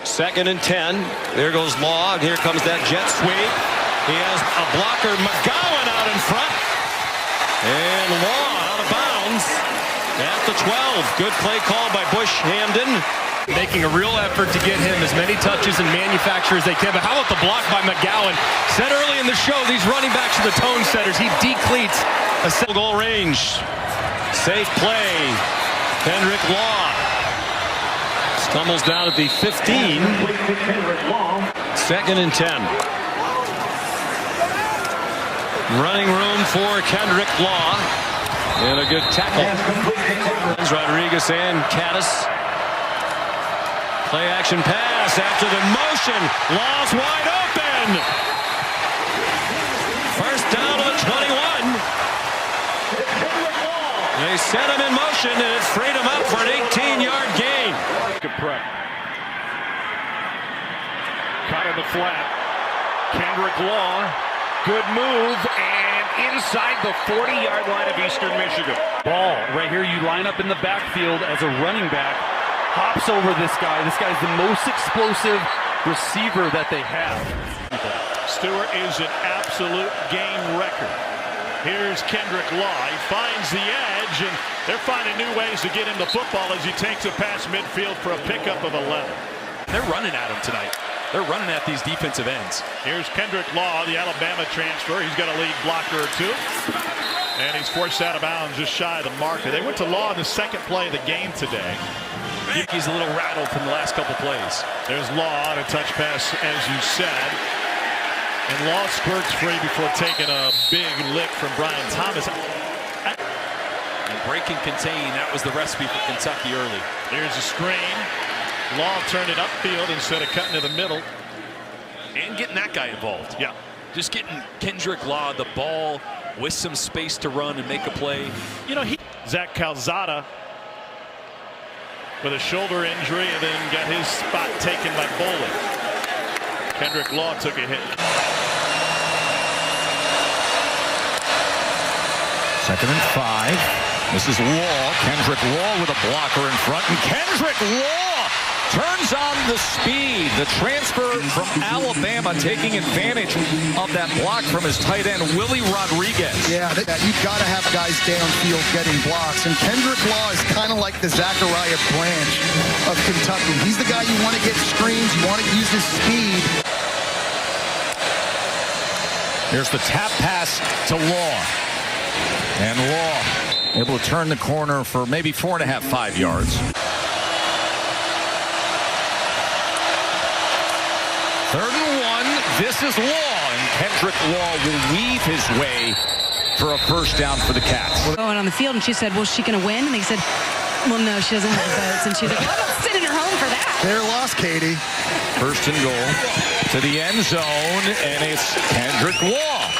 2nd and 10. There goes Law, and here comes that jet sweep. He has a blocker, McGowan, out in front. And Law out of bounds at the 12. Good play call by Bush-Hamden. Making a real effort to get him as many touches and manufacture as they can. But how about the block by McGowan? Said early in the show, these running backs are the tone setters. He decleats a goal range. Safe play. Kendrick Law stumbles down at the 15. 2nd and 10. Running room for Kendrick Law. And a good tackle. Rodriguez and Caddis. Play action pass after the motion. Law's wide open. First down to the 21. They set him in motion and it freed him up for an 18-yard gain. Good prep. Caught in the flat. Kendrick Law. Good move and inside the 40-yard line of Eastern Michigan. Ball right here. You line up in the backfield as a running back. Hops over this guy. This guy's the most explosive receiver that they have. Stewart is an absolute game record. Here's Kendrick Law. He finds the edge, and they're finding new ways to get him the football as he takes it past midfield for a pickup of 11. They're running at him tonight. They're running at these defensive ends. Here's Kendrick Law, the Alabama transfer. He's got a lead blocker or two. And he's forced out of bounds just shy of the marker. They went to Law in the second play of the game today. He's a little rattled from the last couple plays. There's Law on a touch pass, as you said. And Law squirts free before taking a big lick from Brian Thomas. And break and contain, that was the recipe for Kentucky early. Here's a screen. Law turned it upfield instead of cutting to the middle. And getting that guy involved. Yeah. Just getting Kendrick Law the ball with some space to run and make a play. You know, Zach Calzada with a shoulder injury and then got his spot taken by Bowling. Kendrick Law took a hit. 2nd and 5. This is Law. Kendrick Law with a blocker in front. And Kendrick Law turns on the speed. The transfer from Alabama taking advantage of that block from his tight end, Willie Rodriguez. Yeah, you've got to have guys downfield getting blocks. And Kendrick Law is kind of like the Zachariah Branch of Kentucky. He's the guy you want to get screens. You want to use his speed. Here's the tap pass to Law. And Law able to turn the corner for maybe 4.5, 5 yards. 3rd and 1. This is Law, and Kendrick Law will weave his way for a first down for the Cats. Going on the field, and she said, well, is she going to win? And they said, well, no, she doesn't have votes. And she's like, well, I'm sitting in her home for that. They're lost, Katie. 1st and goal to the end zone, and it's Kendrick Law.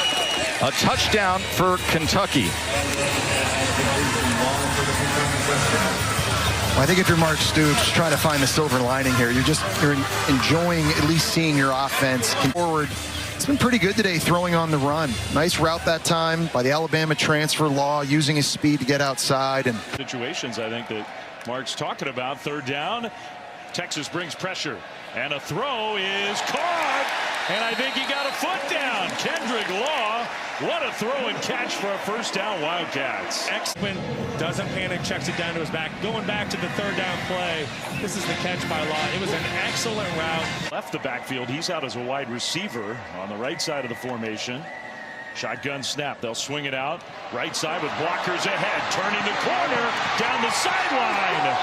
A touchdown for Kentucky. I think if you're Mark Stoops, trying to find the silver lining here, you're enjoying at least seeing your offense forward. It's been pretty good today throwing on the run. Nice route that time by the Alabama transfer, Law, using his speed to get outside. And situations, I think, that Mark's talking about. 3rd down. Texas brings pressure. And a throw is caught. And I think he got a foot down. Kendrick Law. What a throw and catch for a first down Wildcats. X-Men doesn't panic, checks it down to his back. Going back to the 3rd down play. This is the catch by Law. It was an excellent route. Left the backfield. He's out as a wide receiver on the right side of the formation. Shotgun snap. They'll swing it out. Right side with blockers ahead. Turning the corner down the sideline.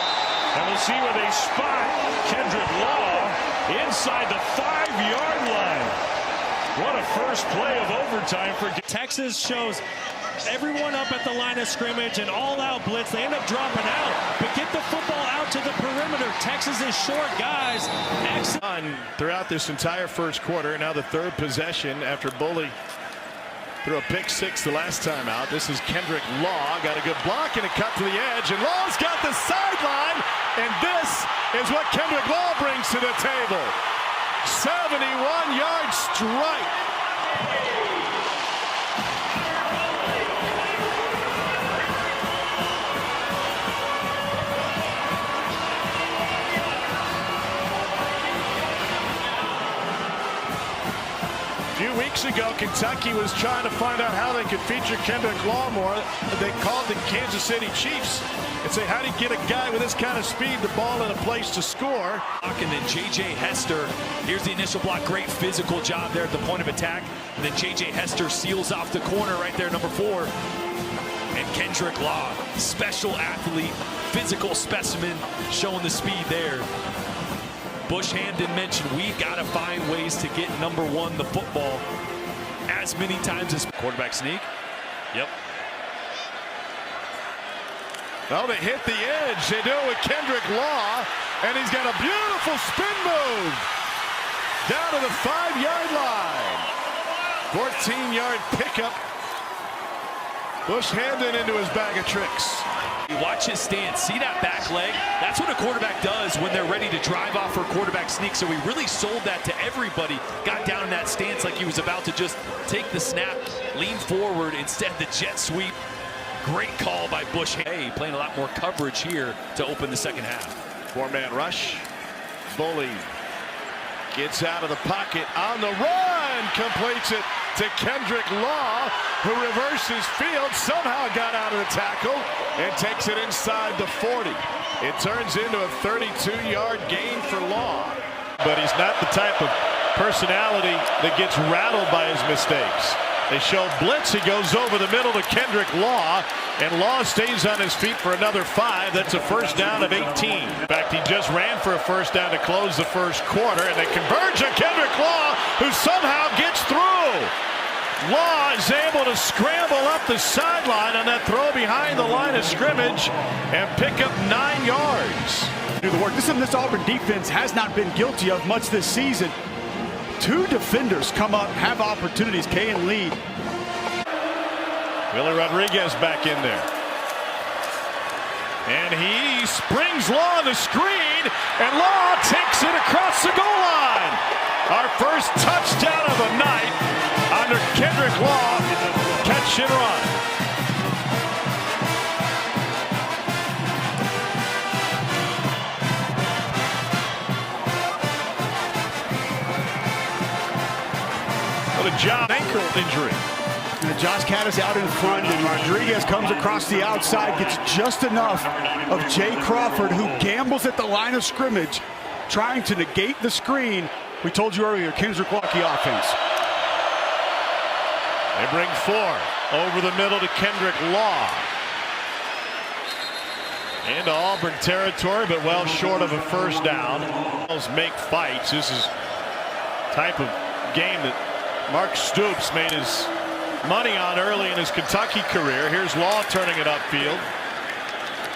And we'll see where they spot Kendrick Law inside the 5-yard line. What a first play of overtime for Texas. Shows everyone up at the line of scrimmage and all-out blitz. They end up dropping out, but get the football out to the perimeter. Texas is short, guys. Throughout this entire first quarter, now the 3rd possession after Bully threw a pick 6 the last time out. This is Kendrick Law. Got a good block and a cut to the edge, and Law's got the sideline, and this is what Kendrick Law brings to the table. 71-yard strike. weeks ago, Kentucky was trying to find out how they could feature Kendrick Law more. They called the Kansas City Chiefs and say, how do you get a guy with this kind of speed, the ball in a place to score? And then J.J. Hester, here's the initial block. Great physical job there at the point of attack. And then J.J. Hester seals off the corner right there, number 4. And Kendrick Law, special athlete, physical specimen, showing the speed there. Bush Hamdan mentioned we got to find ways to get number 1 the football as many times as quarterback sneak. Yep. Well, they hit the edge. They do it with Kendrick Law, and he's got a beautiful spin move down to the 5-yard line. 14-yard pickup. Bush Hamdan into his bag of tricks. Watch his stance. See that back leg? That's what a quarterback does when they're ready to drive off for a quarterback sneak. So he really sold that to everybody. Got down in that stance like he was about to just take the snap, lean forward. Instead, the jet sweep. Great call by Bush. Hey, playing a lot more coverage here to open the second half. 4-man rush. Boley gets out of the pocket on the run. Completes it to Kendrick Law, who reverses field, somehow got out of the tackle and takes it inside the 40. It turns into a 32-yard gain for Law. But he's not the type of personality that gets rattled by his mistakes. They show blitz. He goes over the middle to Kendrick Law, and Law stays on his feet for another 5. That's a first down of 18. In fact, he just ran for a first down to close the first quarter, and they converge on Kendrick Law, who somehow gets through. Law is able to scramble up the sideline on that throw behind the line of scrimmage and pick up 9 yards. Do the work. This Auburn defense has not been guilty of much this season. 2 defenders come up, have opportunities. K and lead. Willie Rodriguez back in there. And he springs Law on the screen, and Law takes it across the goal line. Our first touchdown of the night under Kendrick Law. Catch and run. What a job. Ankle injury. And Josh Caddis out in front, and Rodriguez comes across the outside, gets just enough of Jay Crawford, who gambles at the line of scrimmage, trying to negate the screen. We told you earlier, Kendrick Lucky offense. They bring 4 over the middle to Kendrick Law. Into Auburn territory, but well short of a first down. Make fights. This is type of game that Mark Stoops made his money on early in his Kentucky career. Here's Law turning it upfield.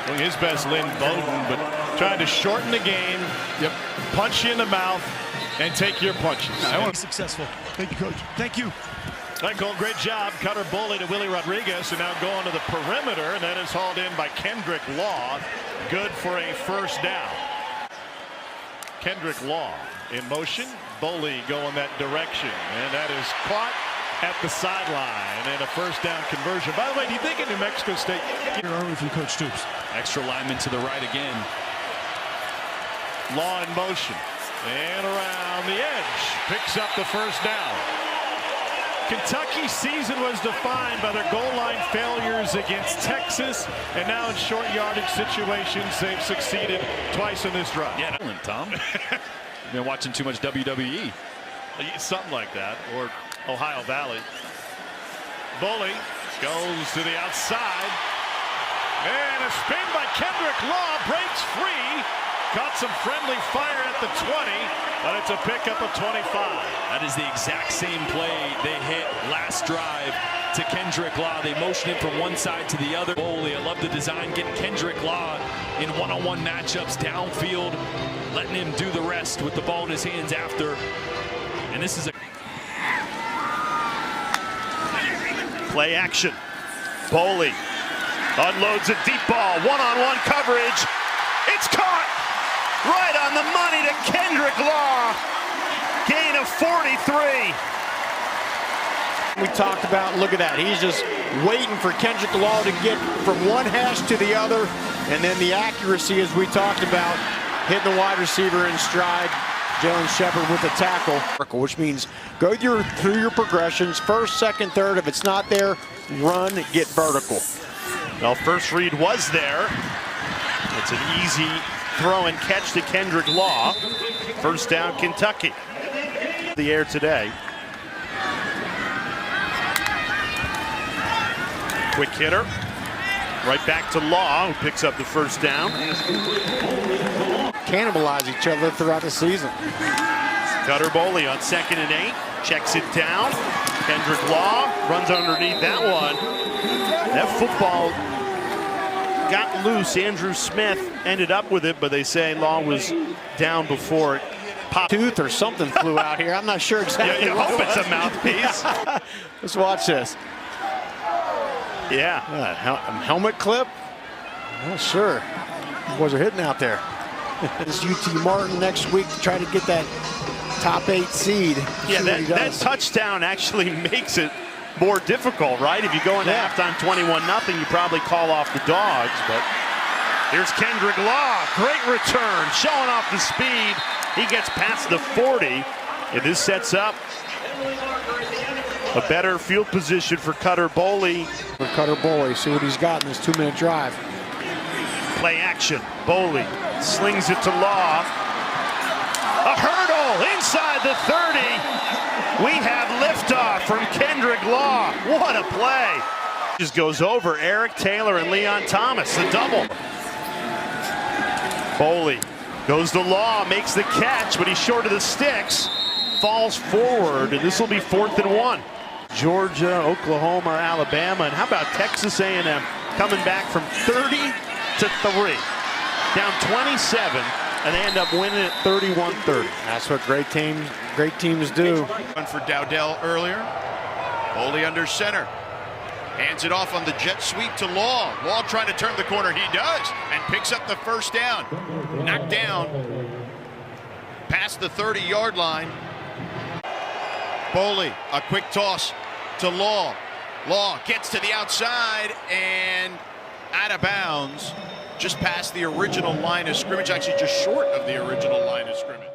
Doing his best, Lynn Bowden, but trying to shorten the game. Yep. Punch you in the mouth and take your punches. I want to be successful. Thank you, Coach. Thank you. Michael, great job. Cutter Boley to Willie Rodriguez, and now going to the perimeter, and that is hauled in by Kendrick Law. Good for a first down. Kendrick Law in motion. Boley going that direction, and that is caught at the sideline, and a first down conversion. By the way, do you think in New Mexico State? Early from Coach Stoops. Extra lineman to the right again. Law in motion, and around the edge, picks up the first down. Kentucky's season was defined by their goal line failures against Texas, and now in short yardage situations, they've succeeded twice in this drive. Yeah, Tom. Been watching too much WWE. Something like that, or Ohio Valley. Boley goes to the outside, and a spin by Kendrick Law, breaks free. Got some friendly fire at the 20, but it's a pickup of 25. That is the exact same play they hit last drive to Kendrick Law. They motioned him from one side to the other. Boley, I love the design, getting Kendrick Law in one-on-one matchups downfield, letting him do the rest with the ball in his hands after. And this is a play action. Boley unloads a deep ball, one-on-one coverage. It's caught right on the money to Kendrick Law. Gain of 43. We talked about, look at that. He's just waiting for Kendrick Law to get from one hash to the other. And then the accuracy, as we talked about, hitting the wide receiver in stride. Jalen Shepard with the tackle, which means go through your progressions, first, second, third. If it's not there, run, get vertical. Well, first read was there. It's an easy throw and catch to Kendrick Law. First down, Kentucky. The air today. Quick hitter. Right back to Law, who picks up the first down. Cannibalize each other throughout the season. Cutter Boley on 2nd and 8. Checks it down. Kendrick Law runs underneath that one. That football got loose. Andrew Smith ended up with it, but they say Law was down before it popped. Tooth or something flew out here. I'm not sure exactly. You hope it's a mouthpiece. Let's watch this. Yeah. Helmet clip? I'm not sure. Boys are hitting out there. It's UT Martin next week to try to get that top 8 seed. Yeah, that touchdown actually makes it more difficult, right? If you go into halftime 21-0, you probably call off the Dogs. But here's Kendrick Law. Great return, showing off the speed. He gets past the 40. And this sets up a better field position for Cutter Boley. For Cutter Boley, see what he's got in this 2-minute drive. Play action. Boley slings it to Law. A hurdle inside the 30. We have liftoff from Kendrick Law. What a play. Just goes over Eric Taylor and Leon Thomas, the double. Boley goes to Law, makes the catch, but he's short of the sticks. Falls forward, and this will be 4th and 1. Georgia, Oklahoma, Alabama, and how about Texas A&M coming back from 30 to 3. Down 27, and they end up winning at 31-30. That's what great teams do. One for Dowdell earlier. Boley under center. Hands it off on the jet sweep to Law. Law trying to turn the corner. He does, and picks up the first down. Knocked down past the 30-yard line. Boley, a quick toss to Law. Law gets to the outside and out of bounds. Just past the original line of scrimmage, actually just short of the original line of scrimmage.